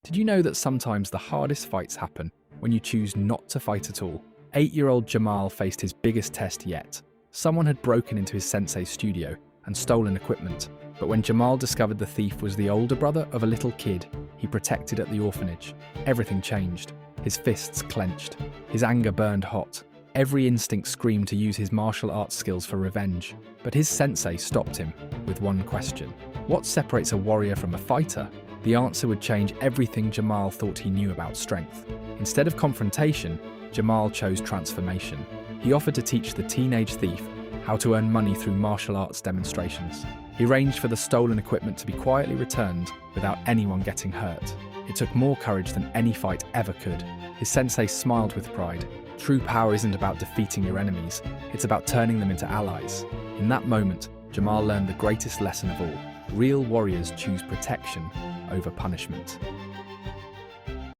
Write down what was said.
Did you know that sometimes the hardest fights happen when you choose not to fight at all? 8-year-old Jamal faced his biggest test yet. Someone had broken into his sensei's studio and stolen equipment, but when Jamal discovered the thief was the older brother of a little kid he protected at the orphanage, everything changed. His fists clenched. His anger burned hot. Every instinct screamed to use his martial arts skills for revenge. But his sensei stopped him with one question. What separates a warrior from a fighter? The answer would change everything Jamal thought he knew about strength. Instead of confrontation, Jamal chose transformation. He offered to teach the teenage thief how to earn money through martial arts demonstrations. He arranged for the stolen equipment to be quietly returned without anyone getting hurt. It took more courage than any fight ever could. His sensei smiled with pride. True power isn't about defeating your enemies, it's about turning them into allies. In that moment, Jamal learned the greatest lesson of all. Real warriors choose protection over punishment.